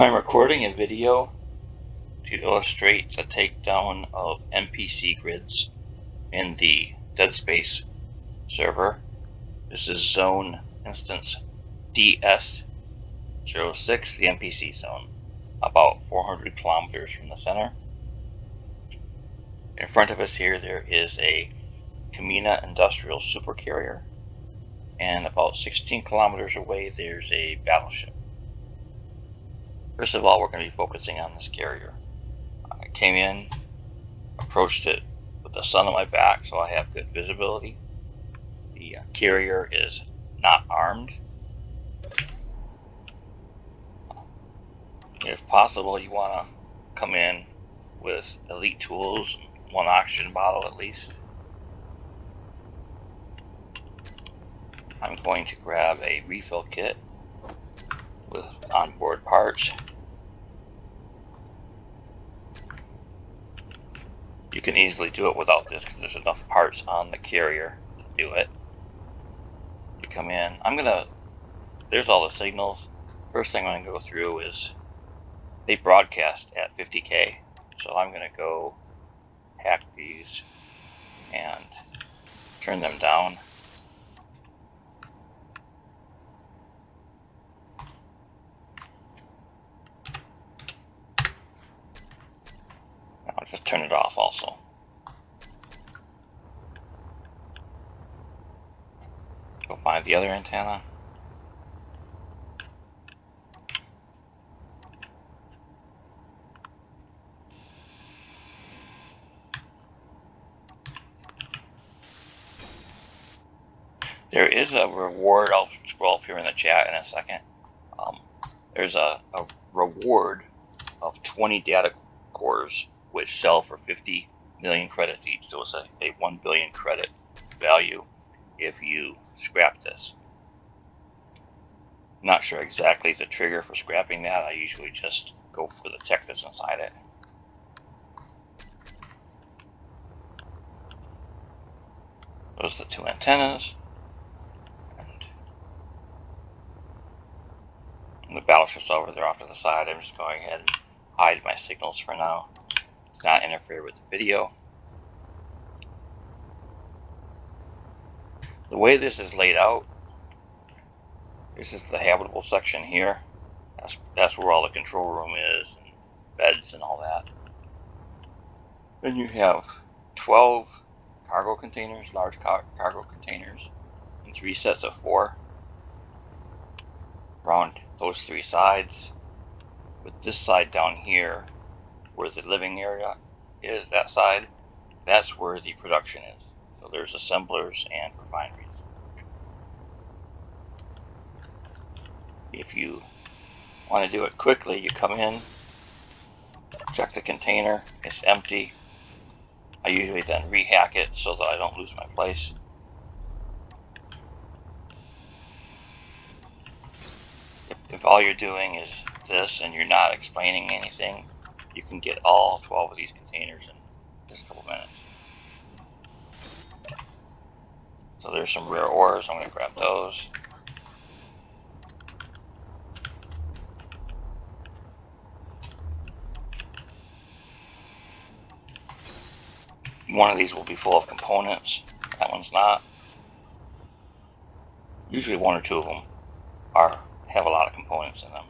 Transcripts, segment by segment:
I'm recording a video to illustrate the takedown of NPC grids in the Deadspace server. This is zone instance DS06, the NPC zone, about 400 kilometers from the center. In front of us here there is a Camina industrial supercarrier, and about 16 kilometers away there's a battleship. First of all, we're going to be focusing on this carrier. I came in, approached it with the sun on my back so I have good visibility. The carrier is not armed. If possible, you want to come in with elite tools and one oxygen bottle at least. I'm going to grab a refill kit with onboard parts. You can easily do it without this because there's enough parts on the carrier to do it. You come in, there's all the signals. First thing I'm going to go through is they broadcast at 50K, so I'm going to go hack these and turn them down. I'll just turn it off also. Go find the other antenna. There is a reward. I'll scroll up here in the chat in a second. There's a reward of 20 data cores which sell for 50 million credits each. So it's a 1 billion credit value if you scrap this. I'm not sure exactly the trigger for scrapping that. I usually just go for the tech that's inside it. Those are the two antennas. And the battleship's over there off to the side. I'm just going ahead and hide my signals for now. It's not interfere with the video. The way this is laid out, this is the habitable section here. That's where all the control room is, and beds and all that. Then you have 12 cargo containers, large cargo containers, and 3 sets of 4 around those 3 sides. With this side down here, where the living area is, that side, that's where the production is. So there's assemblers and refineries. If you want to do it quickly, you come in, check the container, it's empty. I usually then rehack it so that I don't lose my place. If all you're doing is this and you're not explaining anything, you can get all 12 of these containers in just a couple minutes. So there's some rare ores, I'm going to grab those. One of these will be full of components, that one's not. Usually 1 or 2 of them have a lot of components in them.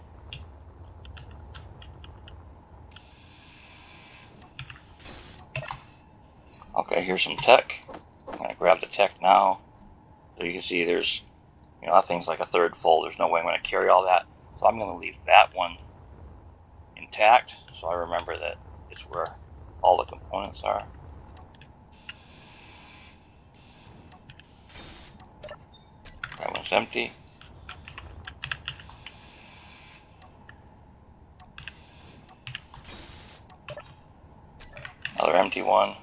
Okay, here's some tech. I'm going to grab the tech now. So you can see there's, that thing's like a third full. There's no way I'm going to carry all that. So I'm going to leave that one intact so I remember that it's where all the components are. That one's empty. Another empty one.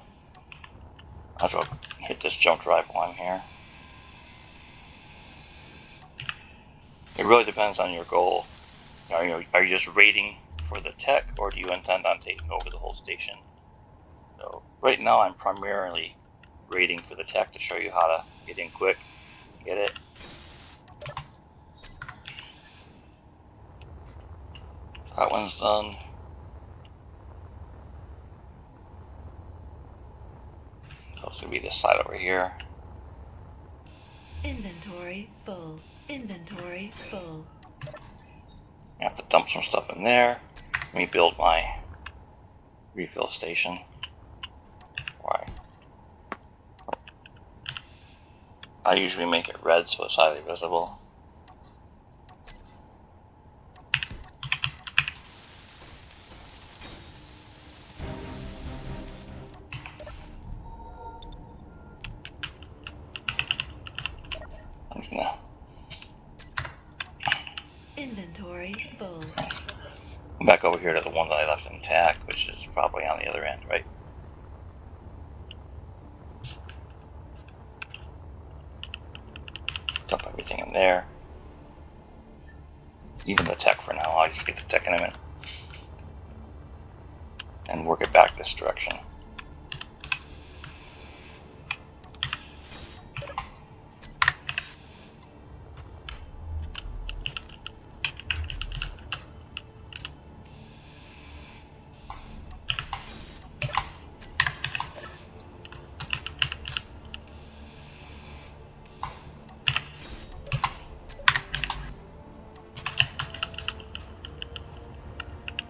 I'll just hit this jump drive while I'm here. It really depends on your goal. Are you just raiding for the tech, or do you intend on taking over the whole station? So right now I'm primarily raiding for the tech to show you how to get in quick, get it. So That one's done. So it's going to be this side over here. Inventory full. Inventory full. I have to dump some stuff in there. Let me build my refill station. Why? I usually make it red so it's highly visible. I'm just gonna Inventory full. come back over here to the one that I left intact, which is probably on the other end, right? Dump everything in there. Even the tech for now. I'll just get the tech in a minute. And work it back this direction.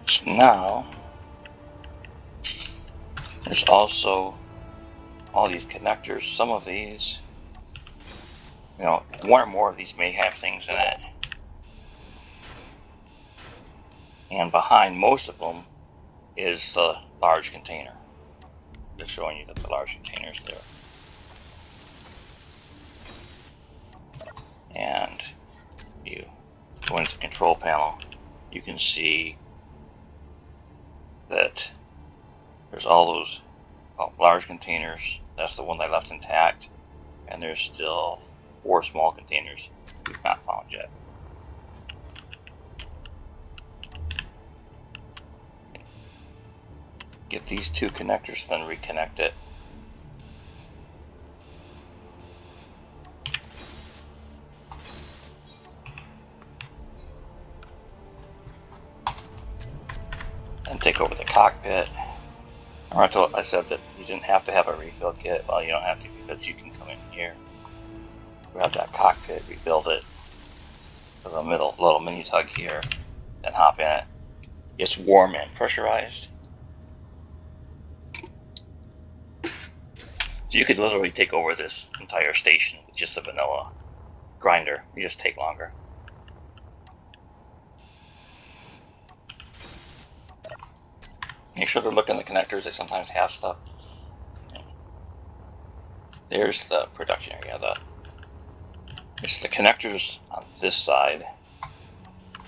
So now, there's also all these connectors. Some of these, one or more of these may have things in it. And behind most of them is the large container. Just showing you that the large container is there. And you go into the control panel, you can see that there's all those large containers. That's the one I left intact. And there's still 4 small containers we've not found yet. Get these 2 connectors, then reconnect it. And take over the cockpit. I said that you didn't have to have a refill kit. Well, you don't have to, because you can come in here, grab that cockpit, rebuild it with a little mini tug here, then hop in it. It's warm and pressurized. So you could literally take over this entire station with just a vanilla grinder. You just take longer. Make sure to look in the connectors. They sometimes have stuff. There's the production area. It's the connectors on this side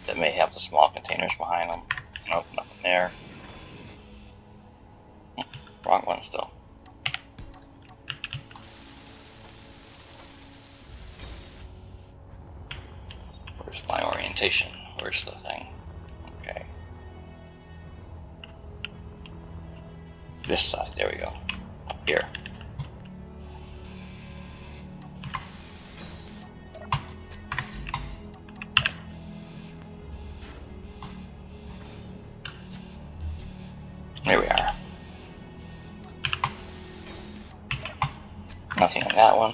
that may have the small containers behind them. Nope, nothing there. Wrong one still. Where's my orientation? Where's the thing? Okay. This side, there we go. Here. There we are. Nothing in that one.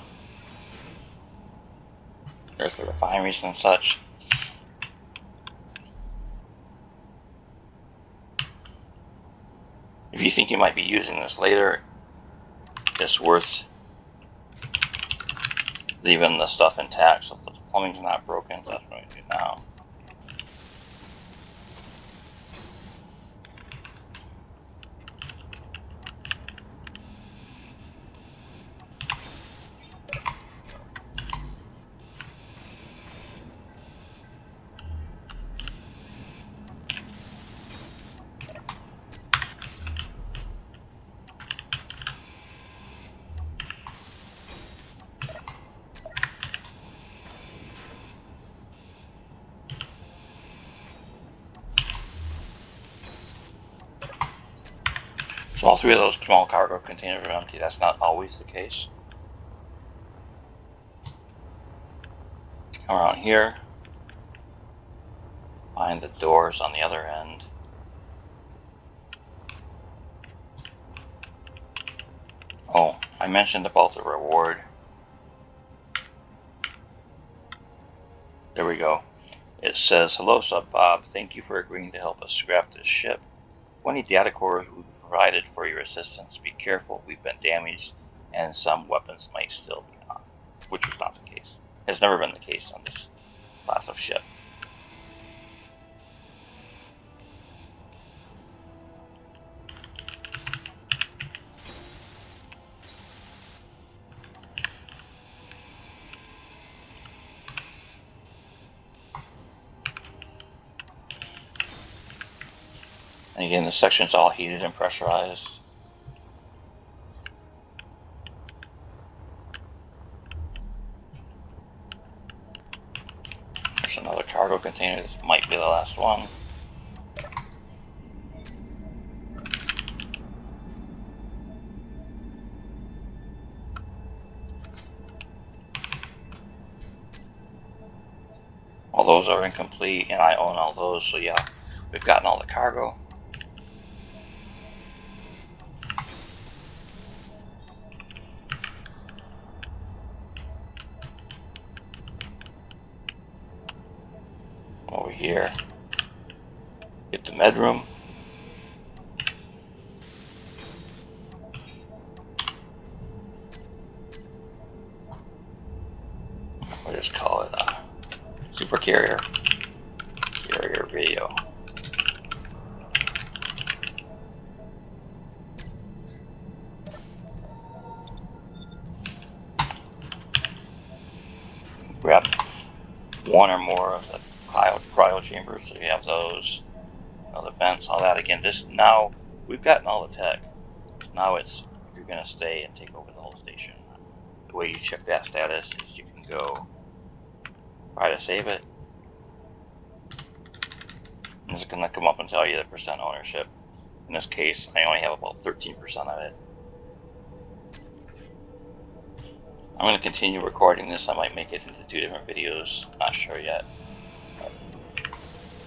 There's the refineries and such. If you think you might be using this later, it's worth leaving the stuff intact so the plumbing's not broken. That's what I do now. So all 3 of those small cargo containers are empty. That's not always the case. Come around here. Find the doors on the other end. Oh, I mentioned about the reward. There we go. It says, "Hello, Sub Bob. Thank you for agreeing to help us scrap this ship. 20 data cores will be provided for your assistance. Be careful, we've been damaged, and some weapons might still be on." Which was not the case. Has never been the case on this class of ship. And again, the section's all heated and pressurized. There's another cargo container. This might be the last one. All those are incomplete, and I own all those, so yeah, we've gotten all the cargo. Over here, get the med room. We'll just call it a super carrier video. Grab one or more of the cryo chambers, so you have those, the vents, all that. Again, this now we've gotten all the tech. Now it's if you're gonna stay and take over the whole station. The way you check that status is you can go try to save it. And it's gonna come up and tell you the percent ownership. In this case, I only have about 13% of it. I'm going to continue recording this. I might make it into 2 different videos. Not sure yet. But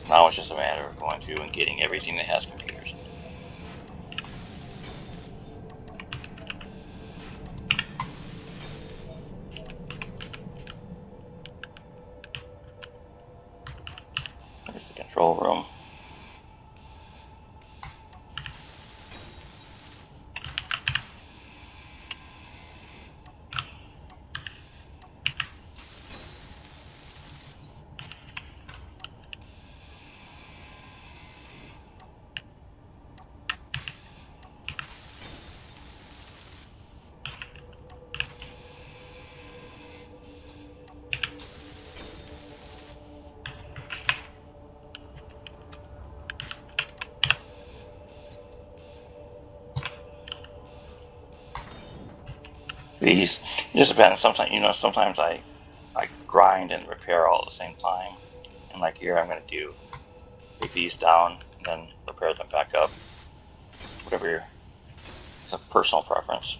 now it's just a matter of going through and getting everything that has computers in it. There's the control room. These, it just depends. Sometimes I grind and repair all at the same time. And like here, I'm going to take these down and then repair them back up. Whatever, it's a personal preference.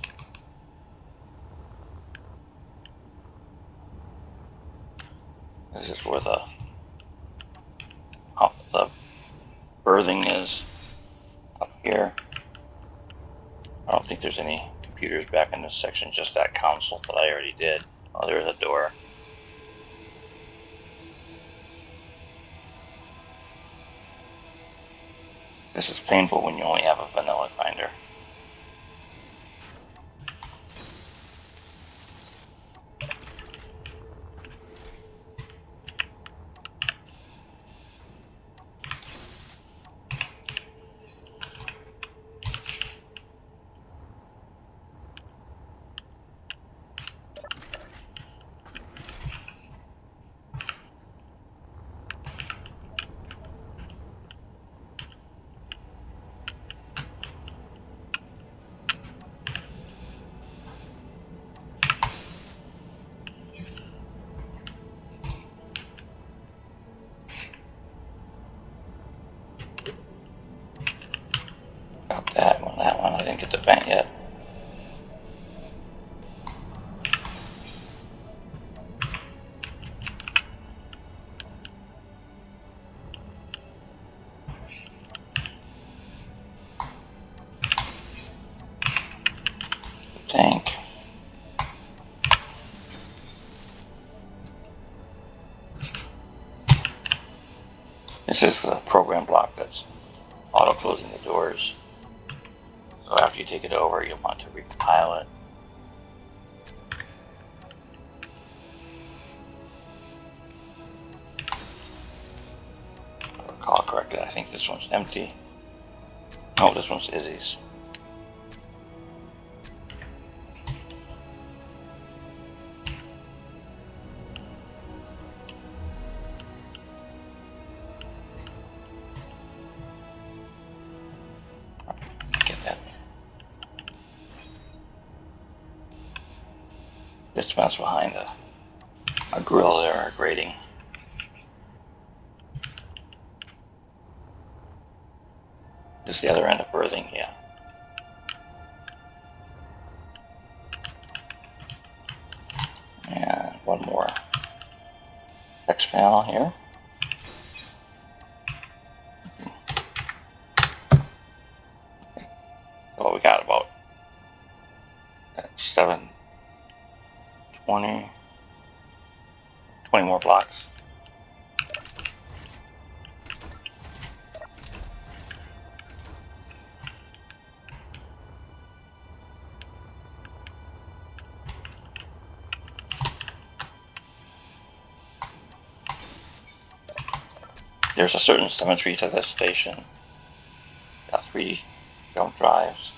This is where the berthing is, up here. I don't think there's any computers back in this section, just that console that I already did. Oh, there's a door. This is painful when you only have a vanilla finder. Got that one, I didn't get the vent yet. This is the program block that's auto-closing the doors. So after you take it over, you'll want to recompile it. If I recall correctly, I think this one's empty. Oh, this one's Izzy's. Get that. This mounts behind a grill there, a grating. This is the other end of berthing, yeah. And one more X panel here. So we got about 20 more blocks. There's a certain symmetry to this station. Got 3 jump drives.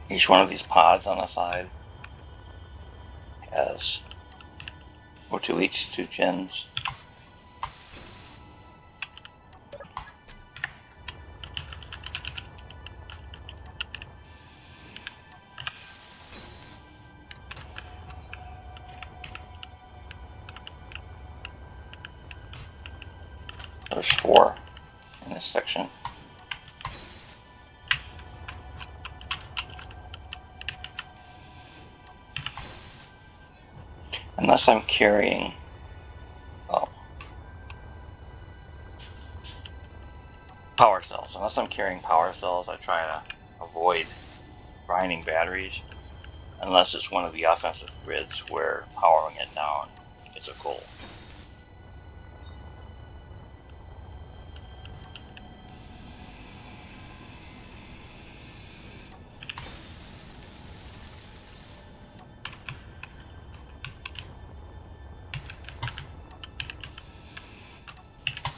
Each one of these pods on the side has, or 2 each, 2 gens. There's 4 in this section. Unless I'm carrying power cells. Unless I'm carrying power cells, I try to avoid grinding batteries. Unless it's one of the offensive grids where powering it down is a goal.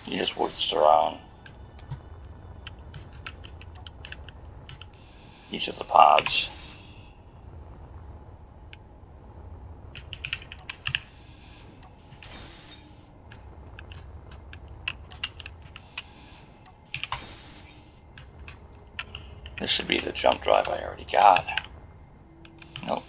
You just whisk around each of the pods. This should be the jump drive I already got. Nope.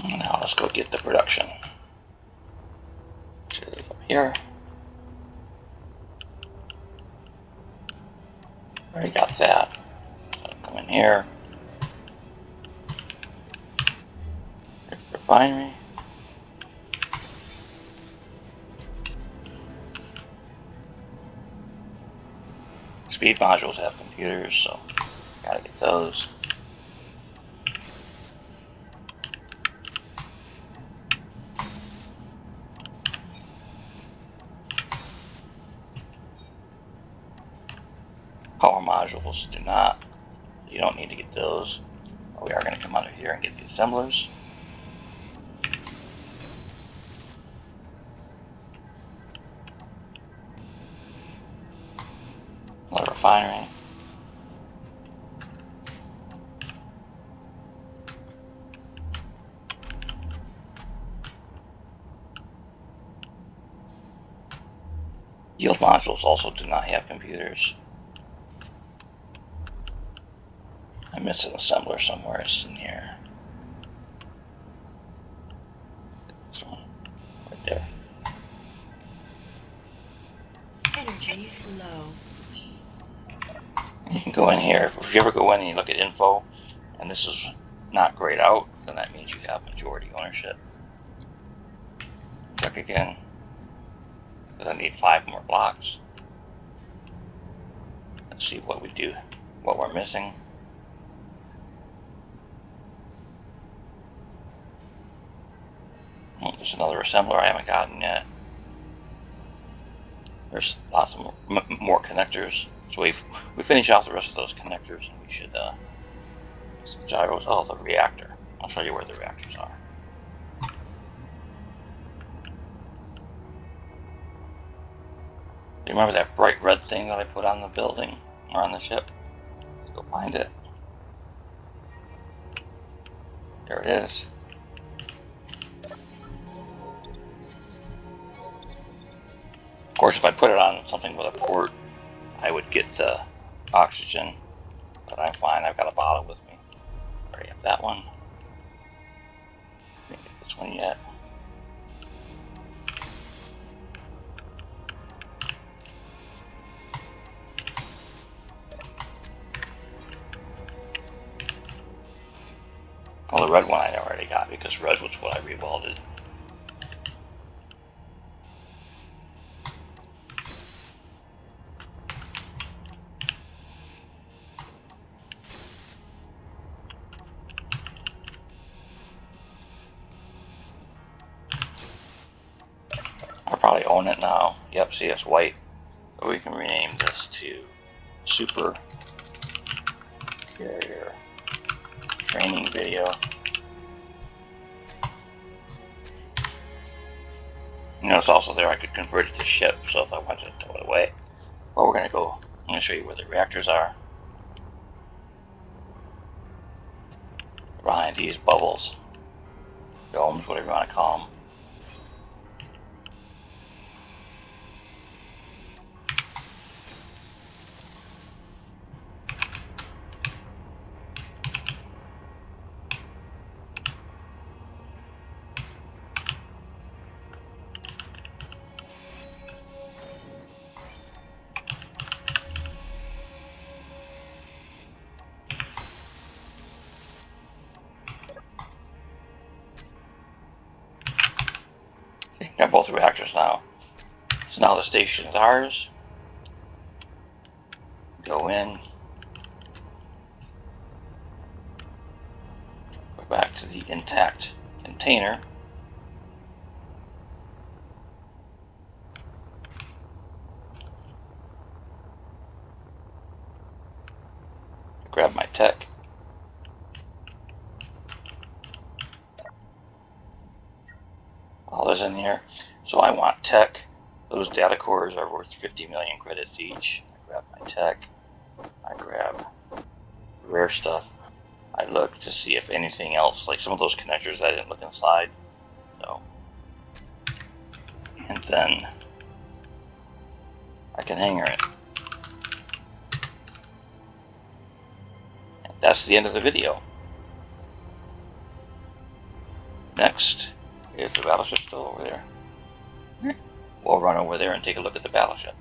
Now let's go get the production. Should leave up here. Already got that. So come in here. Refinery. Speed modules have computers, so gotta get those. Power modules do not. You don't need to get those. We are going to come under here and get the assemblers. Another refinery. Yield modules also do not have computers. I missed an assembler somewhere. It's in here. This one. Right there. Energy low. You can go in here. If you ever go in and you look at info, and this is not grayed out, then that means you have majority ownership. Check again, because I need 5 more blocks. Let's see what we do, what we're missing. Oh, there's another assembler I haven't gotten yet. There's lots of more connectors. So we finish off the rest of those connectors, and we should get some gyros. Oh, the reactor. I'll show you where the reactors are. You remember that bright red thing that I put on the building or on the ship? Let's go find it. There it is. Of course, if I put it on something with a port, I would get the oxygen, but I'm fine. I've got a bottle with me. I already have that one. Didn't get this one yet. Well, the red one I already got because red was what I rewelded. I probably own it now. Yep, see it's white. So we can rename this to Super Carrier Training Video. You know, it's also there. I could convert it to ship, so if I wanted to throw it away. Well, we're going to go. I'm going to show you where the reactors are. Behind these bubbles. Domes, whatever you want to call them. Got both reactors now. So now the station is ours. Go in. Go back to the intact container. Grab my tech. All is in here. So I want tech. Those data cores are worth 50 million credits each. I grab my tech. I grab rare stuff. I look to see if anything else, like some of those connectors I didn't look inside. So, and then I can hanger it. And that's the end of the video. Next, is the battleship still over there? We'll run over there and take a look at the battleship.